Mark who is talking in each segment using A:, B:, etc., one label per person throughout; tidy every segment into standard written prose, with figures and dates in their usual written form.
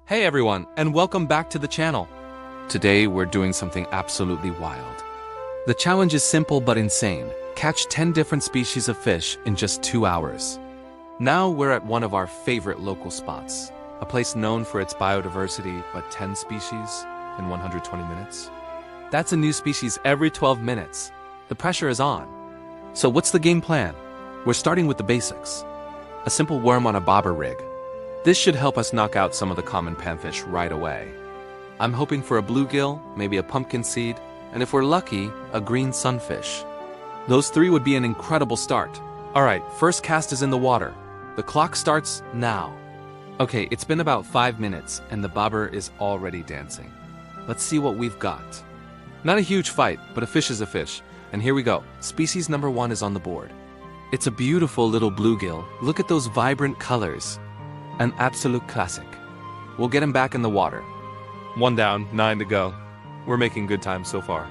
A: Hey everyone, and welcome back to the channel. Today we're doing something absolutely wild. The challenge is simple but insane. Catch 10 different species of fish in just 2 hours. Now we're at one of our favorite local spots, a place known for its biodiversity, but 10 species in 120 minutes. That's a new species every 12 minutes. The pressure is on. So what's the game plan? We're starting with the basics. A simple worm on a bobber rig. This should help us knock out some of the common panfish right away. I'm hoping for a bluegill, maybe a pumpkin seed, and if we're lucky, a green sunfish. Those 3 would be an incredible start. Alright, first cast is in the water. The clock starts now. Okay, it's been about 5 minutes, and the bobber is already dancing. Let's see what we've got. Not a huge fight, but a fish is a fish. And here we go. Species number 1 is on the board. It's a beautiful little bluegill. Look at those vibrant colors. An absolute classic. We'll get him back in the water. 1 down, 9 to go. We're making good time so far.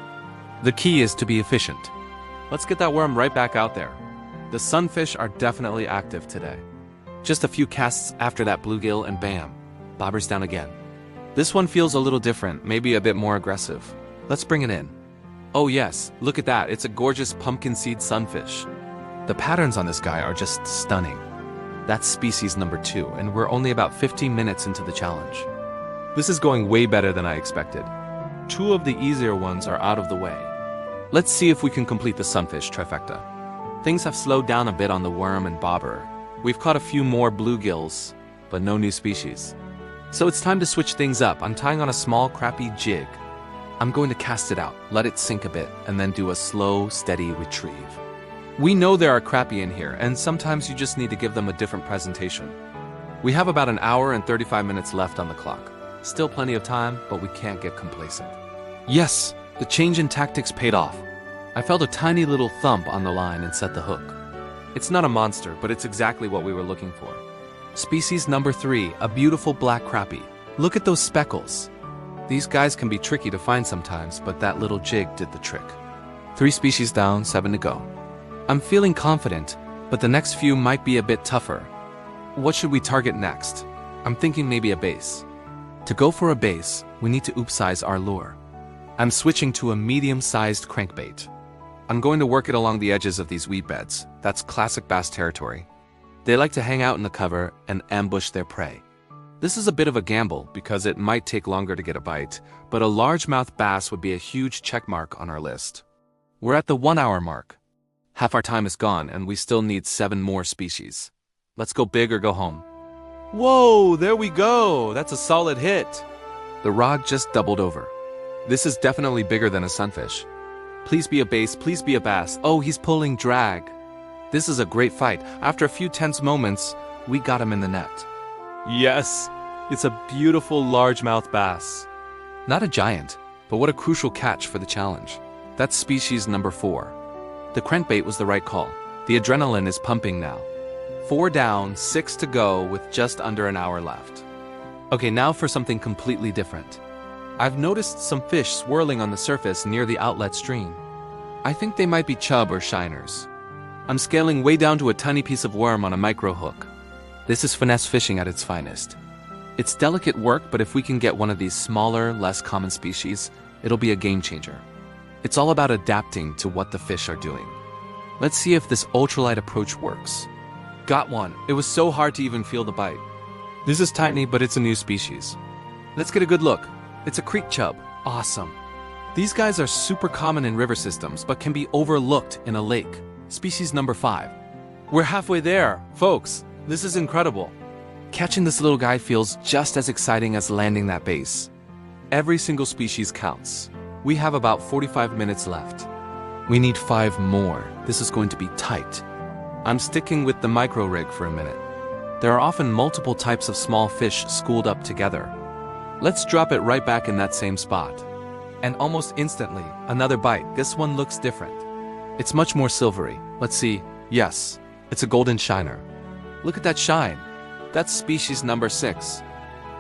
A: The key is to be efficient. Let's get that worm right back out there. The sunfish are definitely active today. Just a few casts after that bluegill and bam, bobber's down again. This one feels a little different, maybe a bit more aggressive. Let's bring it in. Oh yes, look at that, it's a gorgeous pumpkin seed sunfish. The patterns on this guy are just stunning. That's species number 2, and we're only about 15 minutes into the challenge. This is going way better than I expected. 2 of the easier ones are out of the way. Let's see if we can complete the sunfish trifecta. Things have slowed down a bit on the worm and bobber. We've caught a few more bluegills, but no new species. So it's time to switch things up. I'm tying on a small crappie jig. I'm going to cast it out, let it sink a bit, and then do a slow, steady retrieve. We know there are crappie in here, and sometimes you just need to give them a different presentation. We have about an hour and 35 minutes left on the clock. Still plenty of time, but we can't get complacent. Yes, the change in tactics paid off. I felt a tiny little thump on the line and set the hook. It's not a monster, but it's exactly what we were looking for. Species number 3, a beautiful black crappie. Look at those speckles. These guys can be tricky to find sometimes, but that little jig did the trick. 3 species down, 7 to go. I'm feeling confident, but the next few might be a bit tougher. What should we target next? I'm thinking maybe a base. To go for a base, we need to upsize our lure. I'm switching to a medium-sized crankbait. I'm going to work it along the edges of these weed beds. That's classic bass territory. They like to hang out in the cover and ambush their prey. This is a bit of a gamble because it might take longer to get a bite, but a largemouth bass would be a huge checkmark on our list. We're at the 1 hour mark. Half our time is gone, and we still need 7 more species. Let's go big or go home. Whoa, there we go! That's a solid hit! The rod just doubled over. This is definitely bigger than a sunfish. Please be a base, please be a bass. Oh, he's pulling drag. This is a great fight. After a few tense moments, we got him in the net. Yes! It's a beautiful largemouth bass. Not a giant, but what a crucial catch for the challenge. That's species number 4. The crankbait was the right call. The adrenaline is pumping now. 4 down, 6 to go with just under an hour left. Okay, now for something completely different. I've noticed some fish swirling on the surface near the outlet stream. I think they might be chub or shiners. I'm scaling way down to a tiny piece of worm on a micro hook. This is finesse fishing at its finest. It's delicate work, but if we can get one of these smaller, less common species, it'll be a game changer. It's all about adapting to what the fish are doing. Let's see if this ultralight approach works. Got one. It was so hard to even feel the bite. This is tiny, but it's a new species. Let's get a good look. It's a creek chub. Awesome. These guys are super common in river systems, but can be overlooked in a lake. Species number 5. We're halfway there, folks. This is incredible. Catching this little guy feels just as exciting as landing that base. Every single species counts. We have about 45 minutes left. We need 5 more. This is going to be tight. I'm sticking with the micro rig for a minute. There are often multiple types of small fish schooled up together. Let's drop it right back in that same spot. And almost instantly, another bite. This one looks different. It's much more silvery. Let's see. Yes, it's a golden shiner. Look at that shine. That's species number 6.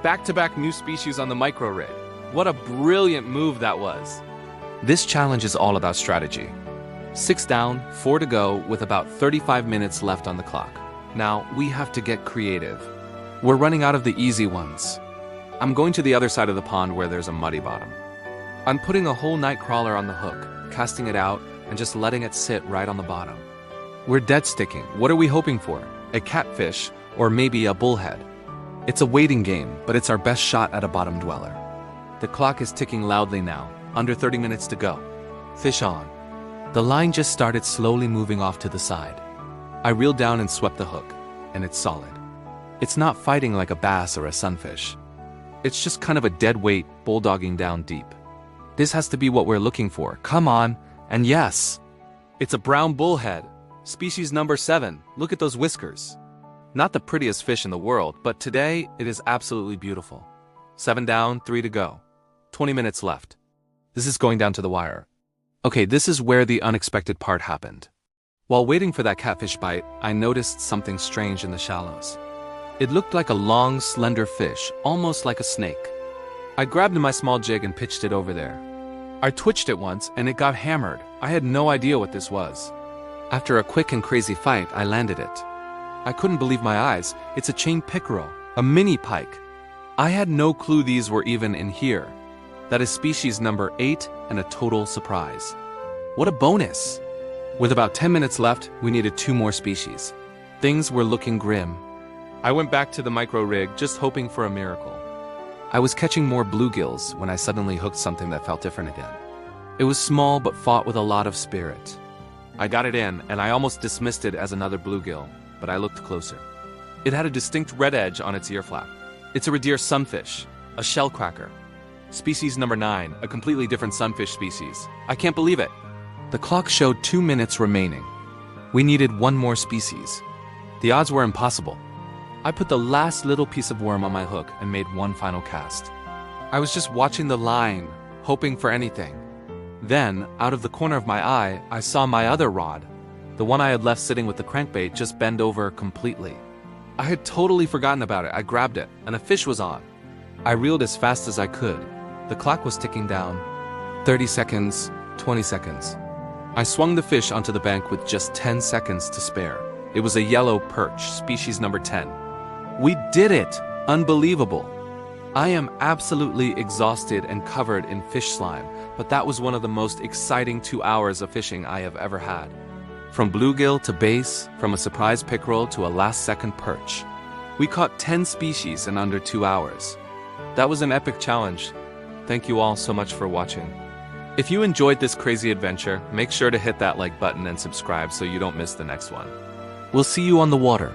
A: Back-to-back new species on the micro rig. What a brilliant move that was. This challenge is all about strategy. 6 down, 4 to go with about 35 minutes left on the clock. Now, we have to get creative. We're running out of the easy ones. I'm going to the other side of the pond where there's a muddy bottom. I'm putting a whole night crawler on the hook, casting it out, and just letting it sit right on the bottom. We're dead sticking. What are we hoping for? A catfish, or maybe a bullhead? It's a waiting game, but it's our best shot at a bottom dweller. The clock is ticking loudly now, under 30 minutes to go. Fish on. The line just started slowly moving off to the side. I reeled down and swept the hook, and it's solid. It's not fighting like a bass or a sunfish. It's just kind of a dead weight, bulldogging down deep. This has to be what we're looking for. Come on, and yes! It's a brown bullhead, species number 7. Look at those whiskers. Not the prettiest fish in the world, but today it is absolutely beautiful. 7 down, 3 to go. 20 minutes left. This is going down to the wire. Okay, this is where the unexpected part happened. While waiting for that catfish bite, I noticed something strange in the shallows. It looked like a long, slender fish, almost like a snake. I grabbed my small jig and pitched it over there. I twitched it once, and it got hammered. I had no idea what this was. After a quick and crazy fight, I landed it. I couldn't believe my eyes. It's a chain pickerel, a mini pike. I had no clue these were even in here. That is species number 8 and a total surprise. What a bonus! With about 10 minutes left, we needed 2 more species. Things were looking grim. I went back to the micro rig, just hoping for a miracle. I was catching more bluegills when I suddenly hooked something that felt different again. It was small but fought with a lot of spirit. I got it in, and I almost dismissed it as another bluegill, but I looked closer. It had a distinct red edge on its ear flap. It's a redeer sunfish, a shellcracker. Species number 9, a completely different sunfish species. I can't believe it. The clock showed 2 minutes remaining. We needed 1 more species. The odds were impossible. I put the last little piece of worm on my hook and made 1 final cast. I was just watching the line, hoping for anything. Then, out of the corner of my eye, I saw my other rod. The one I had left sitting with the crankbait just bend over completely. I had totally forgotten about it. I grabbed it, and a fish was on. I reeled as fast as I could. The clock was ticking down. 30 seconds, 20 seconds. I swung the fish onto the bank with just 10 seconds to spare. It was a yellow perch, species number 10. We did it! Unbelievable! I am absolutely exhausted and covered in fish slime, but that was one of the most exciting 2 hours of fishing I have ever had. From bluegill to bass, from a surprise pickerel to a last-second perch. We caught 10 species in under 2 hours. That was an epic challenge. Thank you all so much for watching. If you enjoyed this crazy adventure, make sure to hit that like button and subscribe so you don't miss the next one. We'll see you on the water.